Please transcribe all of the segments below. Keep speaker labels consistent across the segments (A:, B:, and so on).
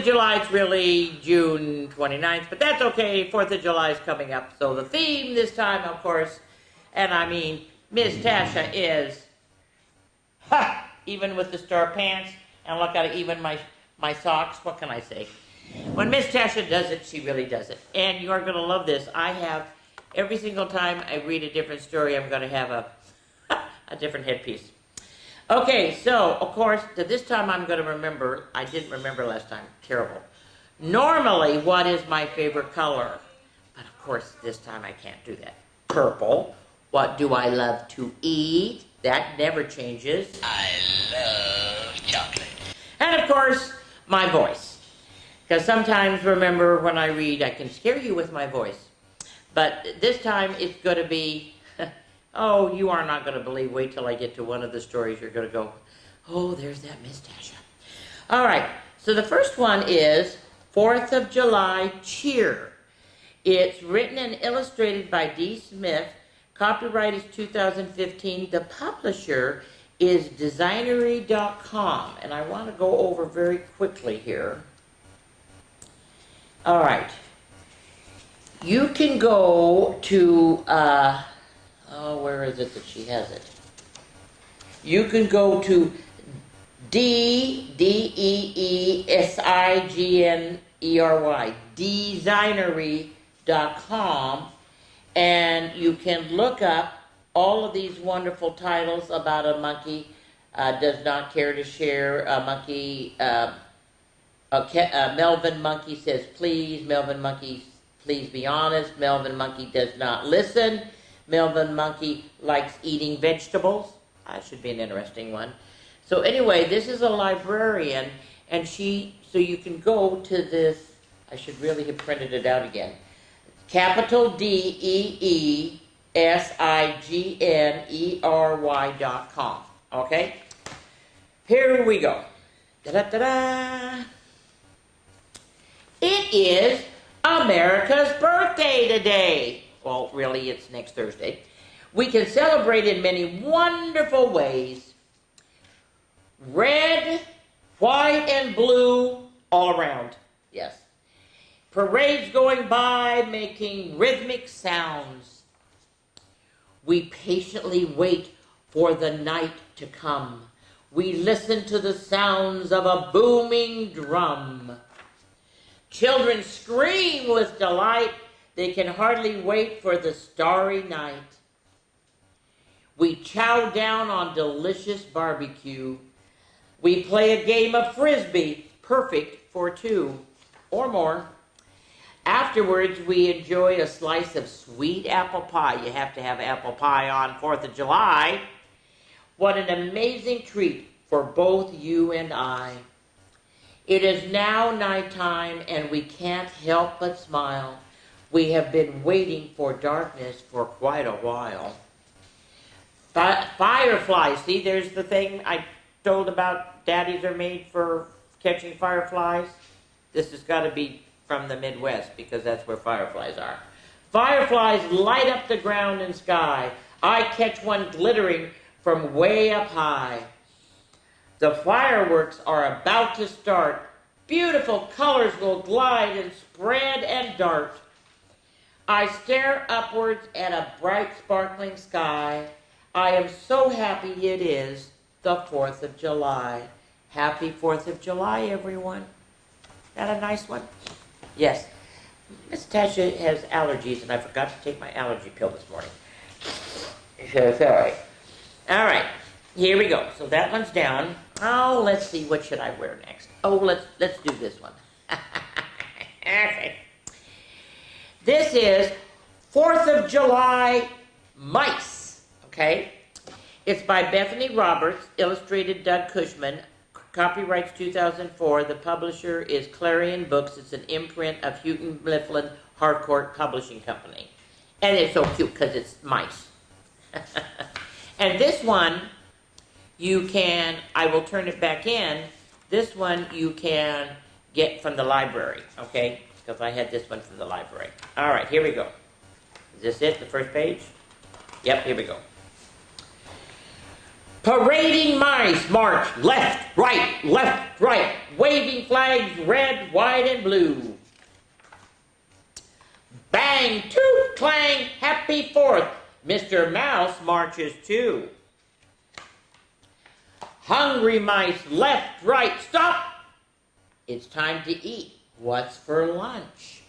A: July, it's really June 29th, but that's okay. 4th of July is coming up. So the theme this time, of course, and I mean, Miss Tasha is, even with the star pants, and look at it, even my socks, what can I say? When Miss Tasha does it, she really does it. And you are going to love this. I have, every single time I read a different story, I'm going to have a different headpiece. Okay, so, of course, this time I'm going to remember. I didn't remember last time. Terrible. Normally, what is my favorite color? But, of course, this time I can't do that. Purple. What do I love to eat? That never changes. I love chocolate. And, of course, my voice. Because sometimes, remember, when I read, I can scare you with my voice. But this time, it's going to be... Oh, you are not going to believe. Wait till I get to one of the stories. You're going to go, oh, there's that Miss Tasha. All right. So the first one is 4th of July Cheer. It's written and illustrated by D. Smith. Copyright is 2015. The publisher is designery.com. And I want to go over very quickly here. All right. You can go to... where is it that she has it? You can go to deesignery, designery.com, and you can look up all of these wonderful titles about a monkey does not care to share, a monkey, Melvin Monkey says please, Melvin Monkey please be honest, Melvin Monkey does not listen, Melvin Monkey likes eating vegetables. That should be an interesting one. So anyway, this is a librarian, and so you can go to this, I should really have printed it out again. Capital DEESIGNERY.com. Okay? Here we go. Da-da-da-da. It is America's birthday today. Well, really, it's next Thursday. We can celebrate in many wonderful ways. Red, white, and blue all around. Yes. Parades going by, making rhythmic sounds. We patiently wait for the night to come. We listen to the sounds of a booming drum. Children scream with delight. They can hardly wait for the starry night. We chow down on delicious barbecue. We play a game of frisbee, perfect for two or more. Afterwards, we enjoy a slice of sweet apple pie. You have to have apple pie on 4th of July. What an amazing treat for both you and I. It is now nighttime, and we can't help but smile. We have been waiting for darkness for quite a while. Fireflies, see, there's the thing I told about daddies are made for catching fireflies. This has got to be from the Midwest because that's where fireflies are. Fireflies light up the ground and sky. I catch one glittering from way up high. The fireworks are about to start. Beautiful colors will glide and spread and dart. I stare upwards at a bright, sparkling sky. I am so happy it is the 4th of July. Happy 4th of July, everyone. That a nice one? Yes. Miss Tasha has allergies, and I forgot to take my allergy pill this morning. Sorry. All right. Here we go. So that one's down. Oh, let's see. What should I wear next? Oh, let's do this one. Okay. This is 4th of July Mice, okay? It's by Bethany Roberts, illustrated Doug Cushman, copyrights 2004. The publisher is Clarion Books. It's an imprint of Houghton Mifflin Harcourt Publishing Company. And it's so cute because it's mice. And this one, you can, I will turn it back in, this one you can get from the library, okay? Because I had this one from the library. All right, here we go. Is this it, the first page? Yep, here we go. Parading mice march left, right, waving flags red, white, and blue. Bang, toot, clang, happy 4th. Mr. Mouse marches too. Hungry mice left, right, stop. It's time to eat. What's for lunch?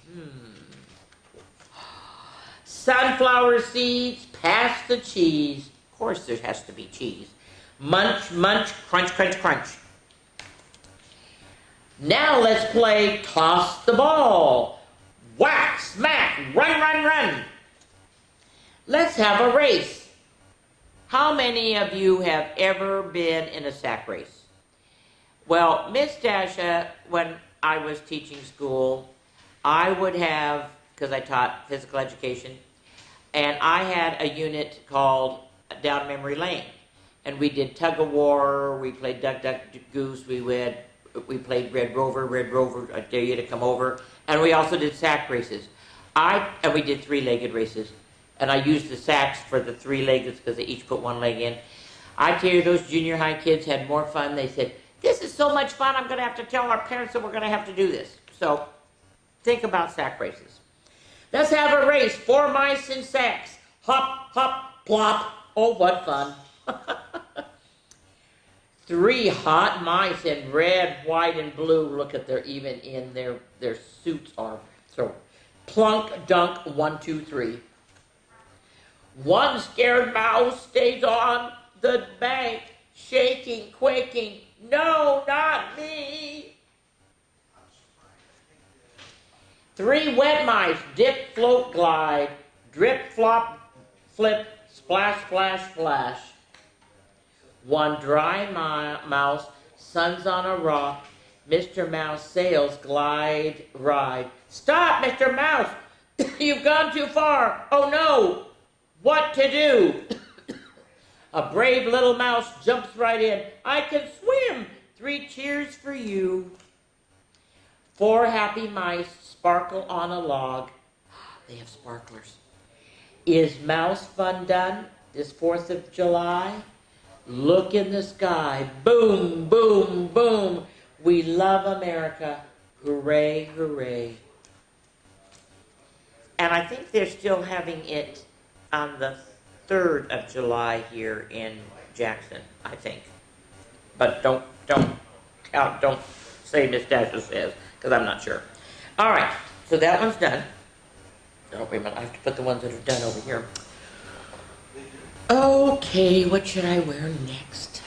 A: Sunflower seeds, pass the cheese. Of course there has to be cheese. Munch, munch, crunch, crunch, crunch. Now let's play toss the ball. Whack, smack, run, run, run. Let's have a race. How many of you have ever been in a sack race? Well, Miss Tasha, when I was teaching school, I would have, because I taught physical education, and I had a unit called Down Memory Lane. And we did tug of war, we played duck, duck, goose, we played Red Rover, I dare you to come over. And we also did sack races. And we did 3-legged races. And I used the sacks for the 3-legged because they each put 1 leg in. I tell you, those junior high kids had more fun. They said, this is so much fun, I'm going to have to tell our parents that we're going to have to do this. So, think about sack races. Let's have a race. 4 mice in sacks. Hop, hop, plop. Oh, what fun. 3 hot mice in red, white, and blue. Look at even in their suits are. So, plunk, dunk, 1, 2, 3. 1 scared mouse stays on the bank, shaking, quaking. No, not me. 3 wet mice, dip, float, glide, drip, flop, flip, splash, splash, splash. 1 dry mouse, sun's on a rock, Mr. Mouse sails, glide, ride. Stop, Mr. Mouse! You've gone too far! Oh no! What to do? A brave little mouse jumps right in. I can swim! 3 cheers for you. 4 happy mice sparkle on a log. They have sparklers. Is mouse fun done this 4th of July? Look in the sky. Boom, boom, boom. We love America. Hooray, hooray. And I think they're still having it on the 3rd of July here in Jackson, I think. But don't say Miss Tasha says, because I'm not sure. All right, so that one's done. Oh, wait a minute, I have to put the ones that are done over here. Okay, what should I wear next?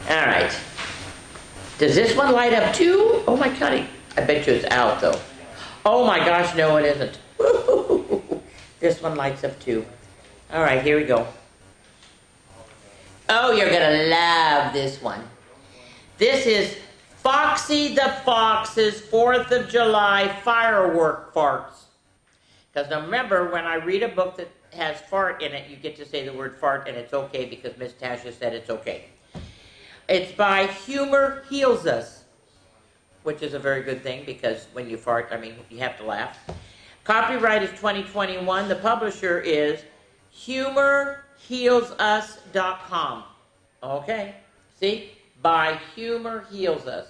A: All right. Does this one light up too? Oh my God, I bet you it's out though. Oh my gosh, no it isn't. This one lights up too. All right, here we go. Oh, you're gonna love this one. This is Foxy the Fox's 4th of July firework farts. Because now remember, when I read a book that has fart in it, you get to say the word fart, and it's okay because Miss Tasha said it's okay. It's by Humor Heals Us, which is a very good thing because when you fart, I mean, you have to laugh. Copyright is 2021. The publisher is humorhealsus.com. Okay, see? By Humor Heals Us.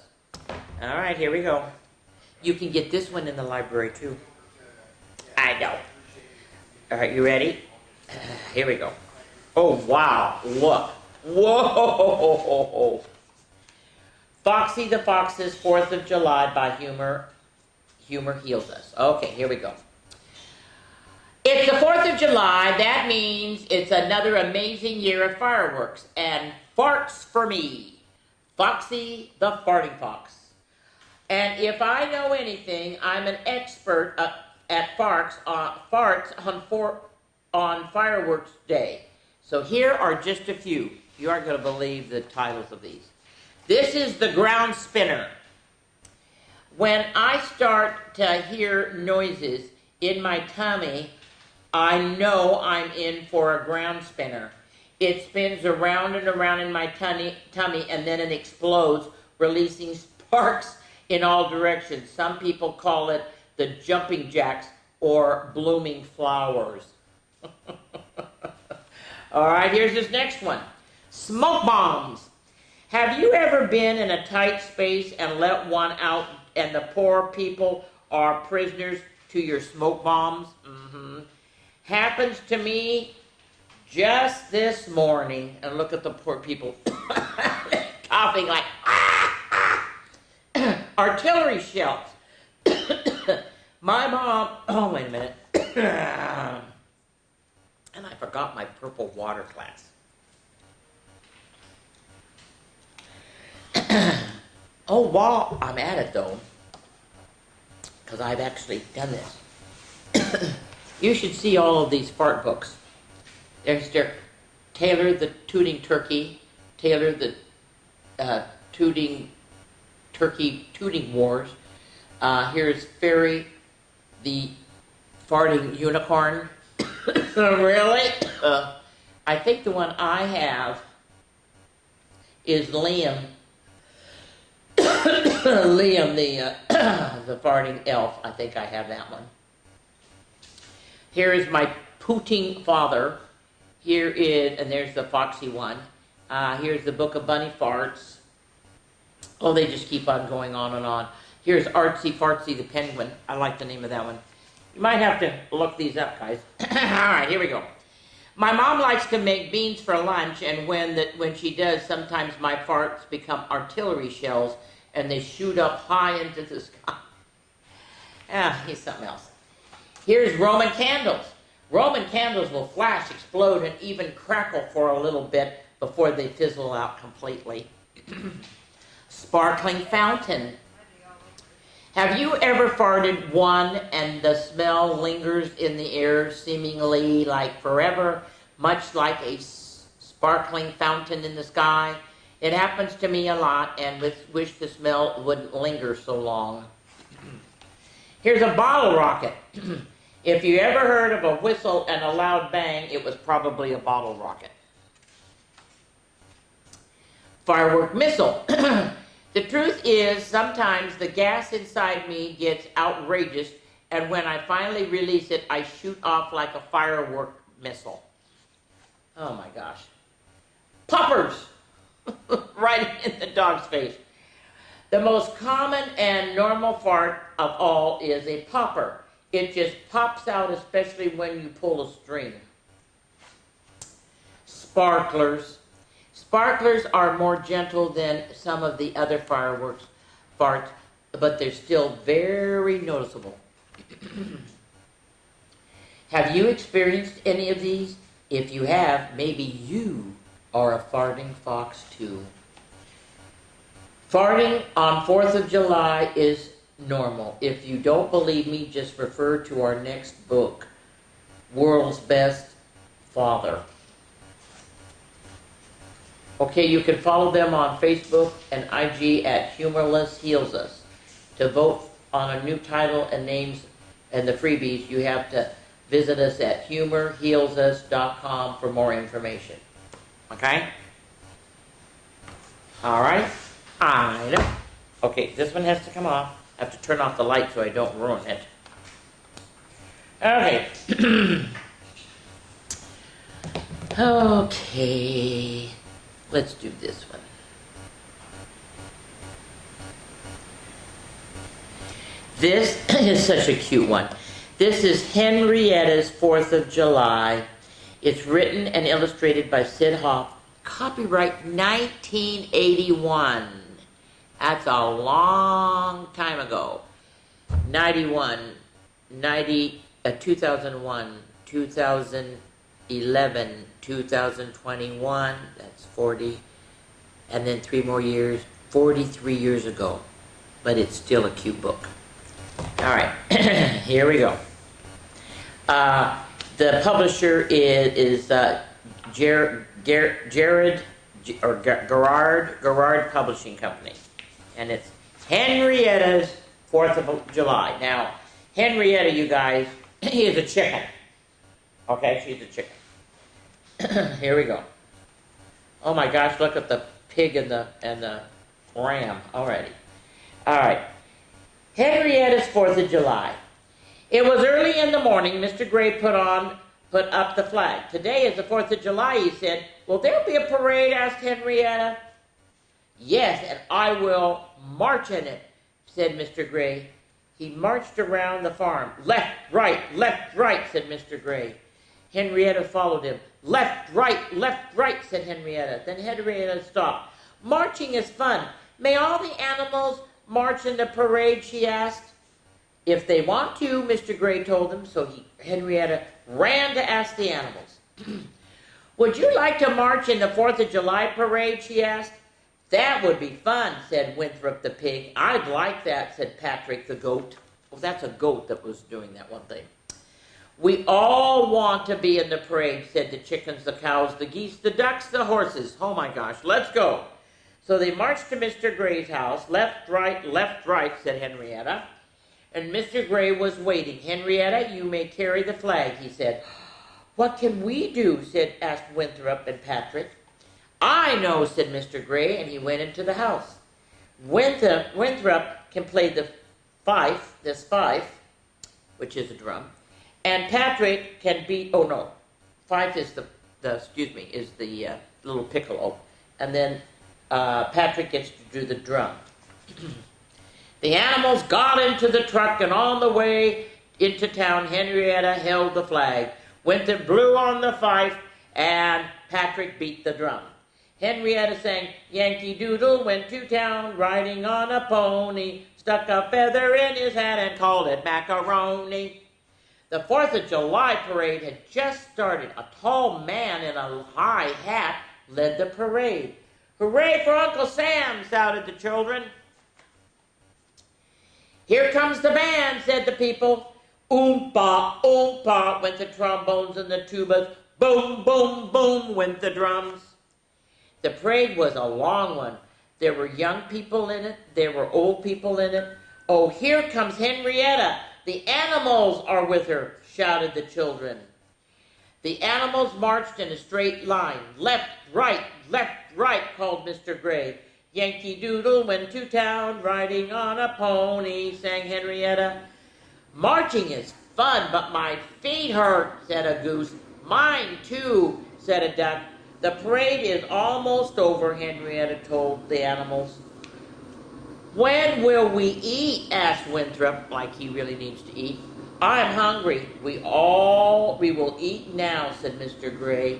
A: All right, here we go. You can get this one in the library too. I know. All right, you ready? Here we go. Oh, wow, look. Whoa! Foxy the Fox's 4th of July by Humor Heals Us. Okay, here we go. It's the 4th of July. That means it's another amazing year of fireworks. And farts for me. Foxy the Farting Fox. And if I know anything, I'm an expert at farts on Fireworks Day. So here are just a few. You aren't going to believe the titles of these. This is the ground spinner. When I start to hear noises in my tummy, I know I'm in for a ground spinner. It spins around and around in my tummy, and then it explodes, releasing sparks in all directions. Some people call it the jumping jacks or blooming flowers. All right, here's this next one. Smoke bombs. Have you ever been in a tight space and let one out and the poor people are prisoners to your smoke bombs? Happens to me just this morning. And look at the poor people coughing like, artillery shells. My mom, oh, wait a minute. And I forgot my purple water glass. Oh, while I'm at it though, because I've actually done this, you should see all of these fart books. There's Taylor the Tooting Turkey, Taylor the Tooting Wars. Here's Fairy the Farting Unicorn. Really? I think the one I have is Liam. Liam the farting elf. I think I have that one. Here is my pooting father. Here is, and there's the foxy one. Here's the Book of Bunny Farts. Oh, they just keep on going on and on. Here's Artsy Fartsy the Penguin. I like the name of that one. You might have to look these up, guys. All right, here we go. My mom likes to make beans for lunch, and when she does, sometimes my farts become artillery shells, and they shoot up high into the sky. Here's something else. Here's Roman candles. Roman candles will flash, explode, and even crackle for a little bit before they fizzle out completely. Sparkling fountain. Have you ever farted one and the smell lingers in the air seemingly like forever, much like a sparkling fountain in the sky? It happens to me a lot and wish the smell wouldn't linger so long. Here's a bottle rocket. If you ever heard of a whistle and a loud bang, it was probably a bottle rocket. Firework missile. The truth is, sometimes the gas inside me gets outrageous, and when I finally release it, I shoot off like a firework missile. Oh my gosh. Poppers! Right in the dog's face. The most common and normal fart of all is a popper. It just pops out, especially when you pull a string. Sparklers. Sparklers are more gentle than some of the other fireworks farts, but they're still very noticeable. Have you experienced any of these? If you have, maybe you are a farting fox too. Farting on 4th of July is normal. If you don't believe me, just refer to our next book, World's Best Father. Okay, you can follow them on Facebook and IG at Humorless Heals Us. To vote on a new title and names and the freebies, you have to visit us at humorhealsus.com for more information. Okay? All right. I know. Okay, this one has to come off. I have to turn off the light so I don't ruin it. Okay. Okay. Let's do this one. This is such a cute one. This is Henrietta's 4th of July. It's written and illustrated by Sid Hoff. Copyright 1981. That's a long time ago. 2001, 2011, 2021, that's 40, and then 3 more years, 43 years ago. But it's still a cute book. All right, here we go. The publisher is Garrard Publishing Company, and it's Henrietta's 4th of July. Now, Henrietta, you guys, is a chicken. Okay, she's a chicken. Here we go. Oh my gosh, look at the pig and the ram already. All right. Henrietta's 4th of July. It was early in the morning. Mr. Gray put up the flag. Today is the 4th of July, he said. Will there be a parade? Asked Henrietta. Yes, and I will march in it, said Mr. Gray. He marched around the farm. Left, right, said Mr. Gray. Henrietta followed him. Left, right, said Henrietta. Then Henrietta stopped. Marching is fun. May all the animals march in the parade, she asked. If they want to, Mr. Gray told them, so Henrietta ran to ask the animals. Would you like to march in the 4th of July parade, she asked. That would be fun, said Winthrop the pig. I'd like that, said Patrick the goat. Oh, that's a goat that was doing that one thing. We all want to be in the parade, said the chickens, the cows, the geese, the ducks, the horses. Oh my gosh, let's go. So they marched to Mr. Gray's house. Left, right, said Henrietta. And Mr. Gray was waiting. Henrietta, you may carry the flag, he said. What can we do? asked Winthrop and Patrick. I know, said Mr. Gray, and he went into the house. Winthrop can play the fife, which is a drum, and Patrick can beat, fife is the little piccolo, and then Patrick gets to do the drum. The animals got into the truck, and on the way into town, Henrietta held the flag. Winthrop blew on the fife, and Patrick beat the drum. Henrietta sang, Yankee Doodle went to town, riding on a pony, stuck a feather in his hat and called it macaroni. The 4th of July parade had just started. A tall man in a high hat led the parade. Hooray for Uncle Sam, shouted the children. Here comes the band, said the people. Oompa, oompa, went the trombones and the tubas. Boom, boom, boom, went the drums. The parade was a long one. There were young people in it. There were old people in it. Oh, here comes Henrietta. The animals are with her, shouted the children. The animals marched in a straight line. Left, right, called Mr. Gray. Yankee Doodle went to town, riding on a pony, sang Henrietta. Marching is fun, but my feet hurt, said a goose. Mine too, said a duck. The parade is almost over, Henrietta told the animals. When will we eat? Asked Winthrop, like he really needs to eat. I'm hungry. We will eat now, said Mr. Gray.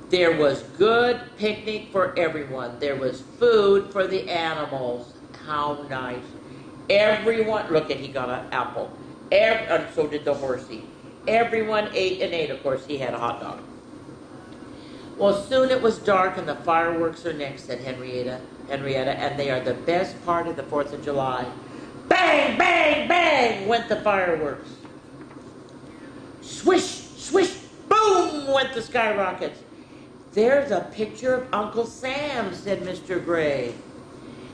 A: There was good picnic for everyone. There was food for the animals. How nice. Everyone, look at, he got an apple. And so did the horsey. Everyone ate and ate. Of course, he had a hot dog. Well, soon it was dark and the fireworks are next, said Henrietta, and they are the best part of the 4th of July. Bang, bang, bang went the fireworks. Swish, swish, boom went the skyrockets. There's a picture of Uncle Sam, said Mr. Gray.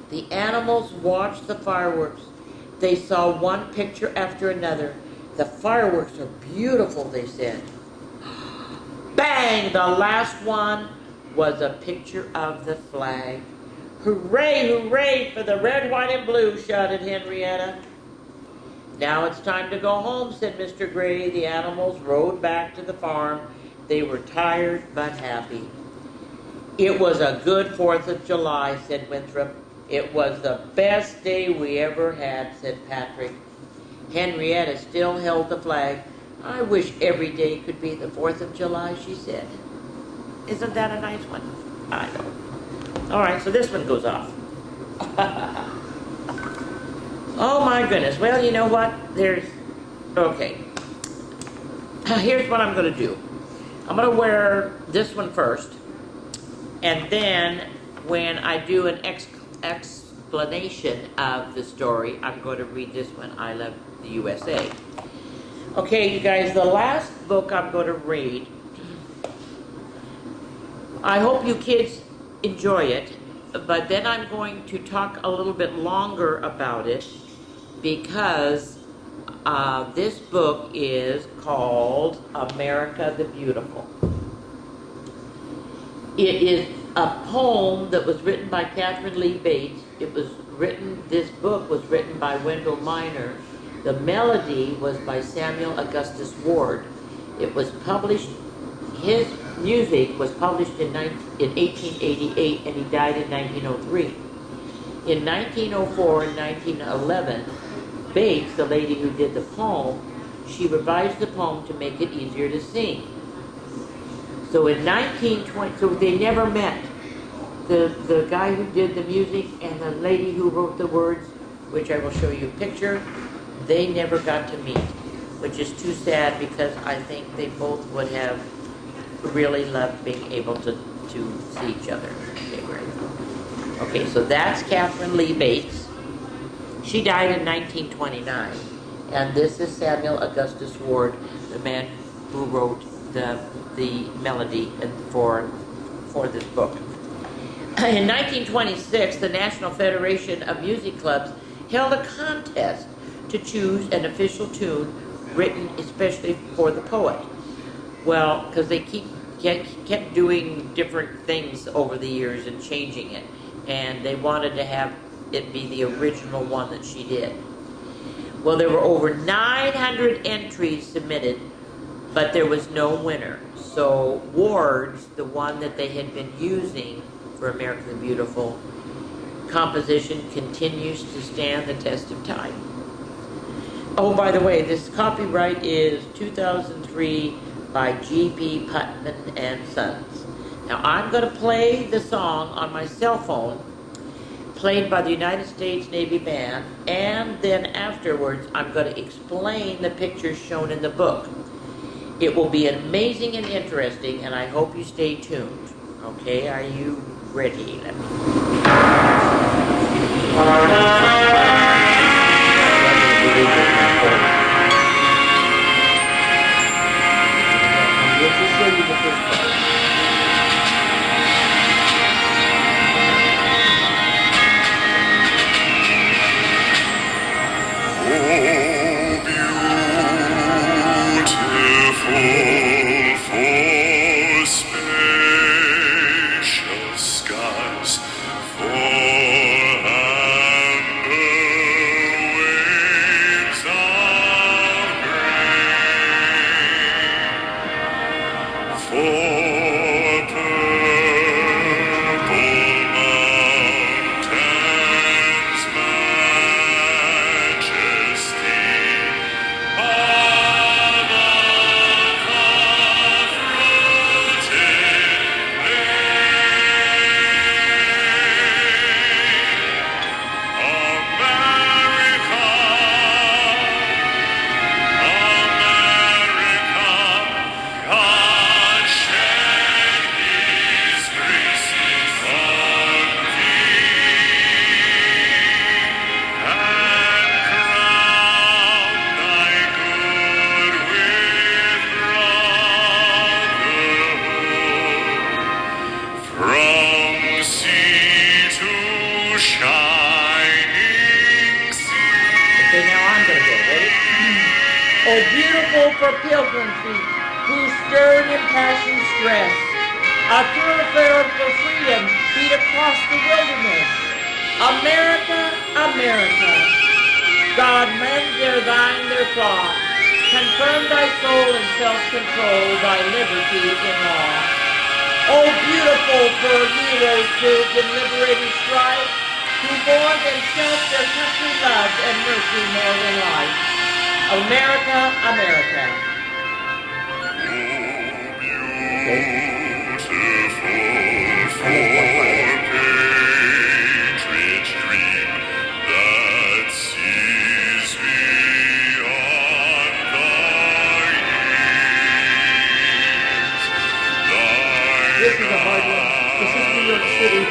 A: The animals watched the fireworks. They saw one picture after another. The fireworks are beautiful, they said. Bang! The last one was a picture of the flag. Hooray, hooray for the red, white, and blue, shouted Henrietta. Now it's time to go home, said Mr. Gray. The animals rode back to the farm. They were tired but happy. It was a good 4th of July, said Winthrop. It was the best day we ever had, said Patrick. Henrietta still held the flag. I wish every day could be the 4th of July, she said. Isn't that a nice one? I know. All right, so this one goes off. Oh my goodness. Well, you know what? Okay. Here's what I'm going to do. I'm going to wear this one first. And then when I do an explanation of the story, I'm going to read this one, I Love the USA. Okay, you guys, the last book I'm going to read, I hope you kids enjoy it, but then I'm going to talk a little bit longer about it because this book is called America the Beautiful. It is a poem that was written by Catherine Lee Bates. This book was written by Wendell Minor, The melody was by Samuel Augustus Ward. It was published, his music was published in 1888 and he died in 1903. In 1904 and 1911, Bates, the lady who did the poem, she revised the poem to make it easier to sing. So in 1920, so they never met. The guy who did the music and the lady who wrote the words, which I will show you a picture, they never got to meet, which is too sad because I think they both would have really loved being able to see each other. Okay, right. Okay, so that's Catherine Lee Bates. She died in 1929, and this is Samuel Augustus Ward, the man who wrote the melody for this book. In 1926, the National Federation of Music Clubs held a contest to choose an official tune written especially for the poet. Well, because they kept doing different things over the years and changing it, and they wanted to have it be the original one that she did. Well, there were over 900 entries submitted, but there was no winner. So Ward's, the one that they had been using for America the Beautiful, composition continues to stand the test of time. Oh, by the way, this copyright is 2003 by G.P. Putman and Sons. Now, I'm going to play the song on my cell phone, played by the United States Navy Band, and then afterwards, I'm going to explain the pictures shown in the book. It will be amazing and interesting, and I hope you stay tuned. Okay, are you ready? Let me... For pilgrim feet who stirred impassioned stress, a thoroughfare for freedom beat across the wilderness. America, America, God mend their thine their flock, confirm thy soul in self-control, thy liberty in law. Oh, beautiful for heroes proved in liberating strife, who more than self their country loved and mercy more than life. America, America.
B: Beautiful for patriot dream that sees beyond the years.
A: This is a hard one. This is New York City.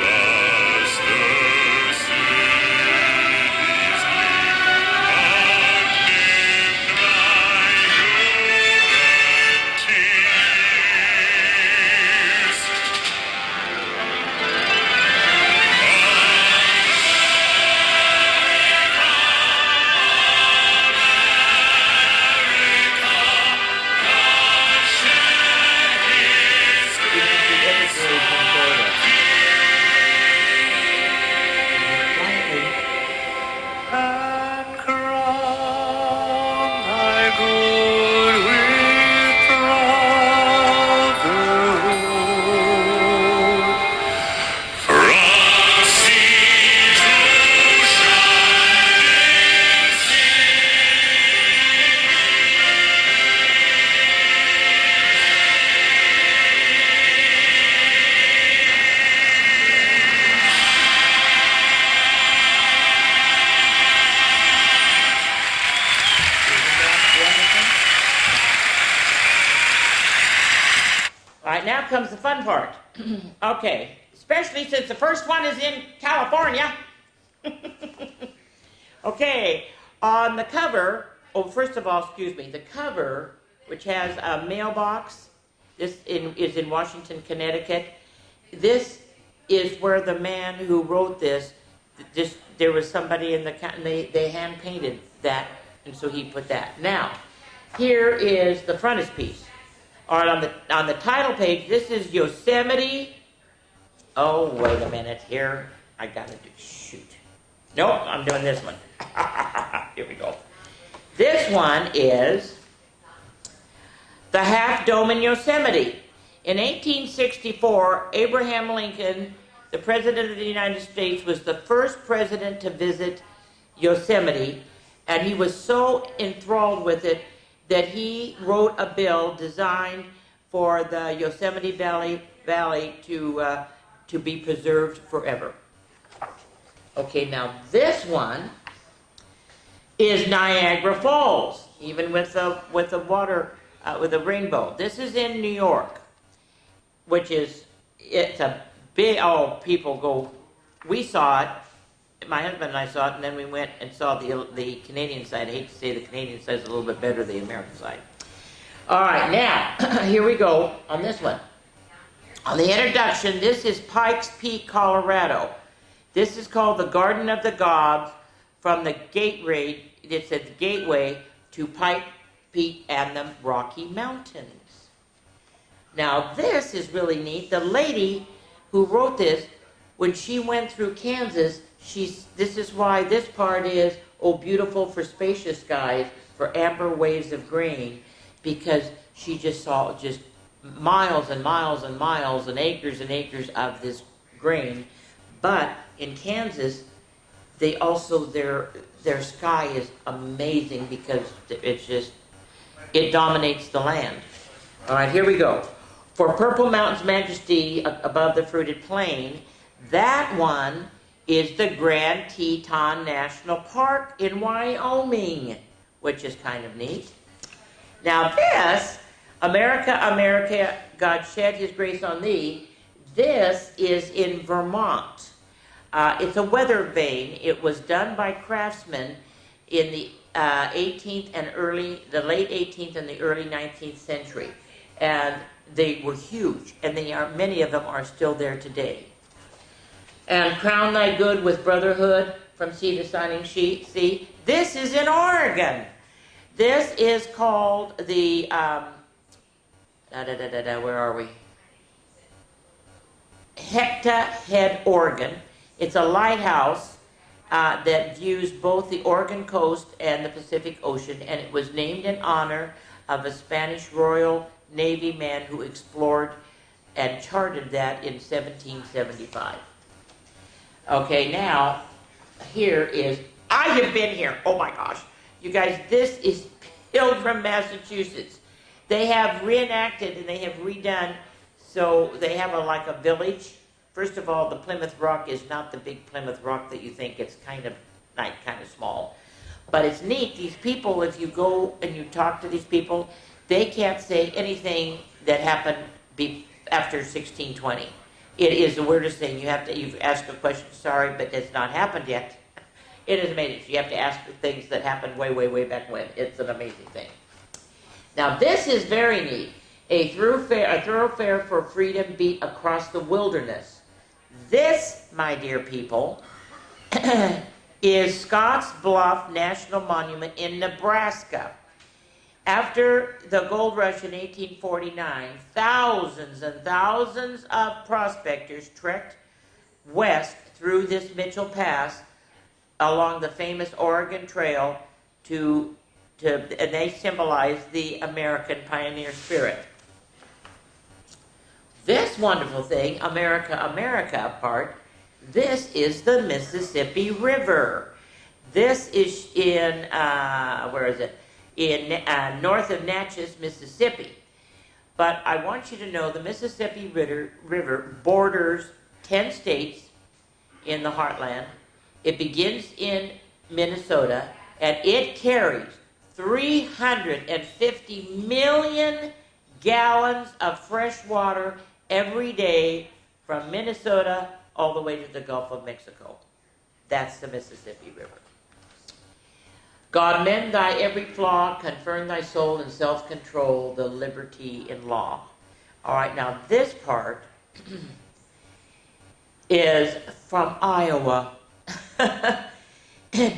A: All right, now comes the fun part. Okay, especially since the first one is in California. Okay, on the cover, first of all, excuse me, the cover, which has a mailbox, is in Washington, Connecticut. This is where the man who wrote this, there was somebody in they hand painted that, and so he put that. Now, here is the frontispiece. All right, on the title page, this is Yosemite. Oh, wait a minute. Here, I gotta shoot. Nope, I'm doing this one. Here we go. This one is the Half Dome in Yosemite. In 1864, Abraham Lincoln, the President of the United States, was the first president to visit Yosemite, and he was so enthralled with it that he wrote a bill designed for the Yosemite Valley to be preserved forever. Okay, now this one is Niagara Falls, even with the water, with the rainbow. This is in New York, which is, it's a big, people go, we saw it, my husband and I saw it, and then we went and saw the Canadian side. I hate to say the Canadian side is a little bit better than the American side. All right, now, here we go on this one. On the introduction, this is Pikes Peak, Colorado. This is called the Garden of the Gods from the gateway, it's a gateway to Pikes Peak and the Rocky Mountains. Now, this is really neat. The lady who wrote this, when she went through Kansas, this is why this part is, oh, beautiful for spacious skies, for amber waves of green, because she just saw just miles and miles and miles and acres of this grain. But in Kansas, they also, their sky is amazing because it dominates the land. All right, here we go. For Purple Mountain's majesty above the fruited plain, that one is the Grand Teton National Park in Wyoming, which is kind of neat. Now this, America, America, God shed his grace on thee, this is in Vermont. It's a weather vane. It was done by craftsmen in the late 18th and the early 19th century. And they were huge, and many of them are still there today. And crown thy good with brotherhood from sea to shining sea. This is in Oregon. This is called the, where are we? Hecta Head, Oregon. It's a lighthouse that views both the Oregon coast and the Pacific Ocean, and it was named in honor of a Spanish Royal Navy man who explored and charted that in 1775. Okay, now, here is, I have been here, oh my gosh. You guys, this is Pilgrim, Massachusetts. They have reenacted and they have redone, so they have like a village. First of all, the Plymouth Rock is not the big Plymouth Rock that you think. It's kind of small. But it's neat. These people, if you go and you talk to these people, they can't say anything that happened after 1620. It is the weirdest thing. You've asked a question, sorry, but it's not happened yet. It is amazing. You have to ask the things that happened way, way, way back when. It's an amazing thing. Now, this is very neat. A thoroughfare for freedom beat across the wilderness. This, my dear people, is Scotts Bluff National Monument in Nebraska. After the gold rush in 1849, thousands and thousands of prospectors trekked west through this Mitchell Pass along the famous Oregon Trail and they symbolize the American pioneer spirit. This wonderful thing, America, America part, this is the Mississippi River. This is in, north of Natchez, Mississippi. But I want you to know the Mississippi River borders 10 states in the heartland. It begins in Minnesota, and it carries 350 million gallons of fresh water every day from Minnesota all the way to the Gulf of Mexico. That's the Mississippi River. God, mend thy every flaw, confirm thy soul in self-control, the liberty in law. All right, now this part is from Iowa.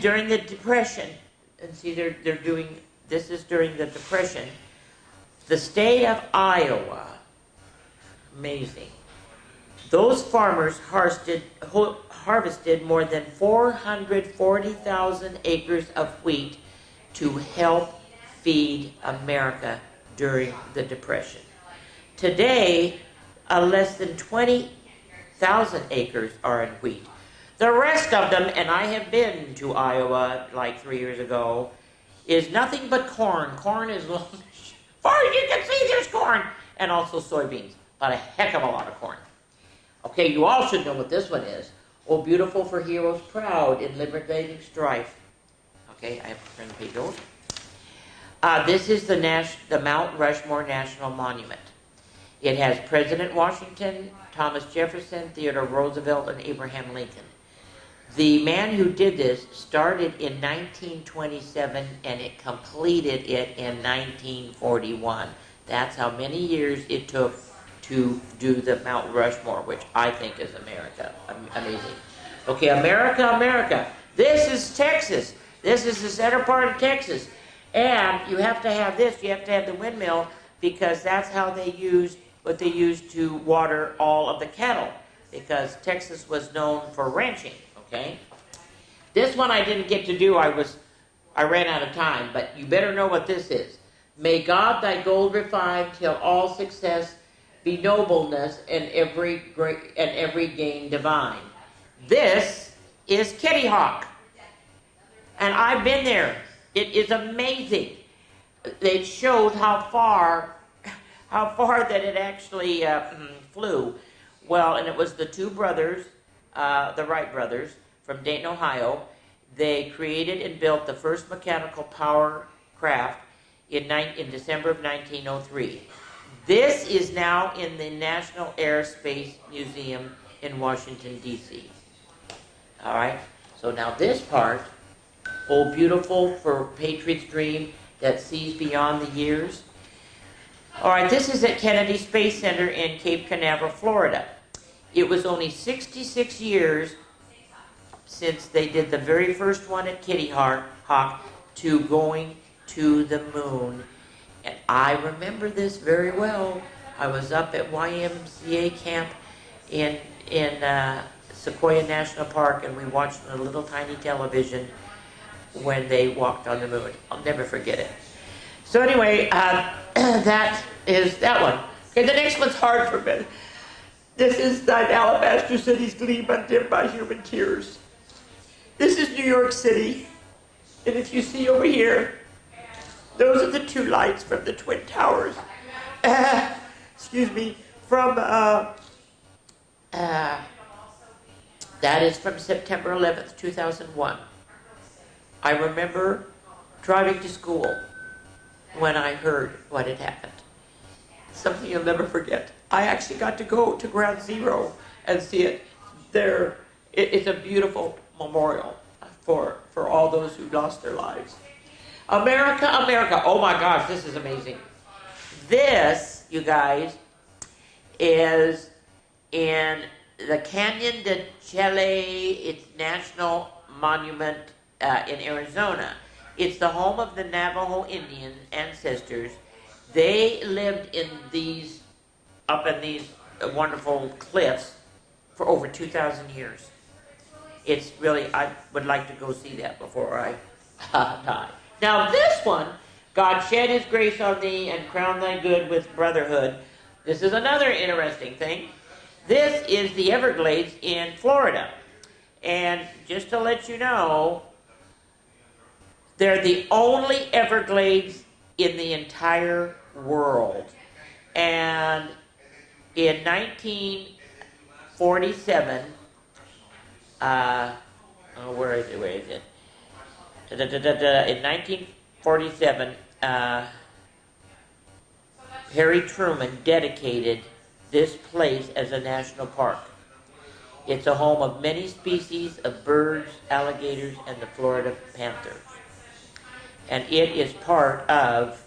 A: During the Depression, and see they're doing, this is during the Depression, the state of Iowa, amazing, those farmers harvested more than 440,000 acres of wheat to help feed America during the Depression. Today, less than 20,000 acres are in wheat. The rest of them, and I have been to Iowa like 3 years ago, is nothing but corn. Corn is long, as far as you can see, there's corn. And also soybeans, but a heck of a lot of corn. Okay, you all should know what this one is. Oh, beautiful for heroes proud in liberating strife. Okay, I have to turn the page over. This is the Mount Rushmore National Monument. It has President Washington, Thomas Jefferson, Theodore Roosevelt, and Abraham Lincoln. The man who did this started in 1927 and it completed it in 1941. That's how many years it took to do the Mount Rushmore, which I think is amazing. Okay, America. This is Texas. This is the center part of Texas. And you have to have this. You have to have the windmill because that's how they used what they used to water all of the cattle, because Texas was known for ranching. Okay, this one I didn't get to do. I ran out of time, but you better know what this is. May God thy gold refine till all success be nobleness and every gain divine. This is Kitty Hawk, and I've been there. It is amazing. It showed how far that it actually flew. Well, and it was the two brothers, the Wright brothers from Dayton, Ohio. They created and built the first mechanical power craft in December of 1903. This is now in the National Air Space Museum in Washington, D.C. All right, so now this part, oh, beautiful for Patriot's dream that sees beyond the years. All right, this is at Kennedy Space Center in Cape Canaveral, Florida. It was only 66 years since they did the very first one at Kitty Hawk to going to the moon. And I remember this very well. I was up at YMCA camp in Sequoia National Park, and we watched a little tiny television when they walked on the moon. I'll never forget it. So anyway, that is that one. Okay, the next one's hard for me. This is thine alabaster city's gleam undimmed by human tears. This is New York City. And if you see over here, those are the two lights from the Twin Towers. Excuse me, from, that is from September 11th, 2001. I remember driving to school when I heard what had happened. Something you'll never forget. I actually got to go to Ground Zero and see it there. It's a beautiful memorial for all those who lost their lives. America. Oh my gosh, this is amazing. This, you guys, is in the Canyon de Chelly. It's National Monument in Arizona. It's the home of the Navajo Indian ancestors. They lived up in these wonderful cliffs for over 2,000 years. It's really, I would like to go see that before I die. Now this one, God shed his grace on thee and crown thy good with brotherhood. This is another interesting thing. This is the Everglades in Florida. And just to let you know, they're the only Everglades in the entire world. And in 1947, where is it? In 1947, Harry Truman dedicated this place as a national park. It's a home of many species of birds, alligators, and the Florida panther. And it is part of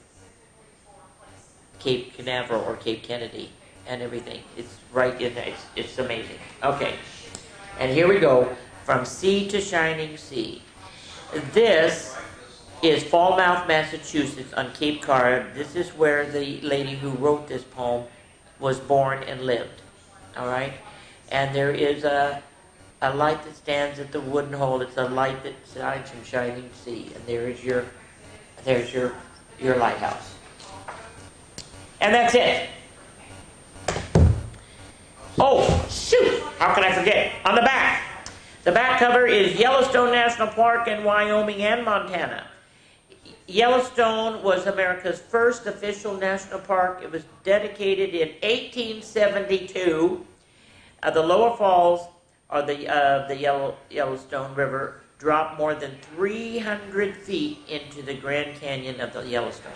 A: Cape Canaveral or Cape Kennedy and everything. It's right in there. It's amazing. Okay. And here we go. From Sea to Shining Sea. This is Falmouth, Massachusetts on Cape Cod. This is where the lady who wrote this poem was born and lived. All right? And there is a light that stands at the wooden hole. It's a light that shines from shining sea. And there's your lighthouse. And that's it. Oh, shoot! How can I forget? On the back. The back cover is Yellowstone National Park in Wyoming and Montana. Yellowstone was America's first official national park. It was dedicated in 1872. The lower falls of the Yellowstone River drop more than 300 feet into the Grand Canyon of the Yellowstone.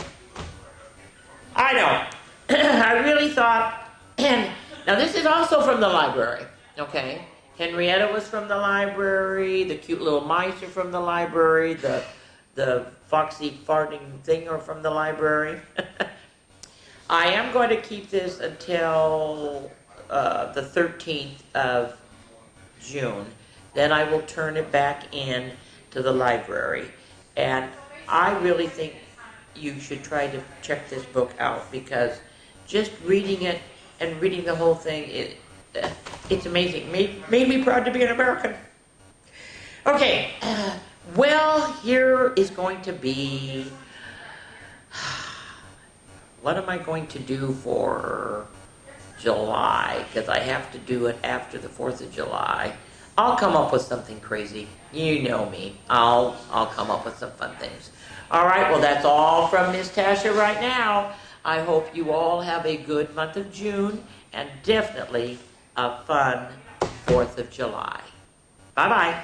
A: I know. I really thought, and now this is also from the library, okay? Henrietta was from the library, the cute little mice are from the library, the foxy farting thing are from the library. I am going to keep this until the 13th of June. Then I will turn it back in to the library. And I really think you should try to check this book out, because just reading it and reading the whole thing, it's amazing. Made me proud to be an American. Okay, well, here is going to be, what am I going to do for July? Because I have to do it after the 4th of July. I'll come up with something crazy. You know me. I'll come up with some fun things. All right, well, that's all from Miss Tasha right now. I hope you all have a good month of June and definitely a fun 4th of July. Bye-bye.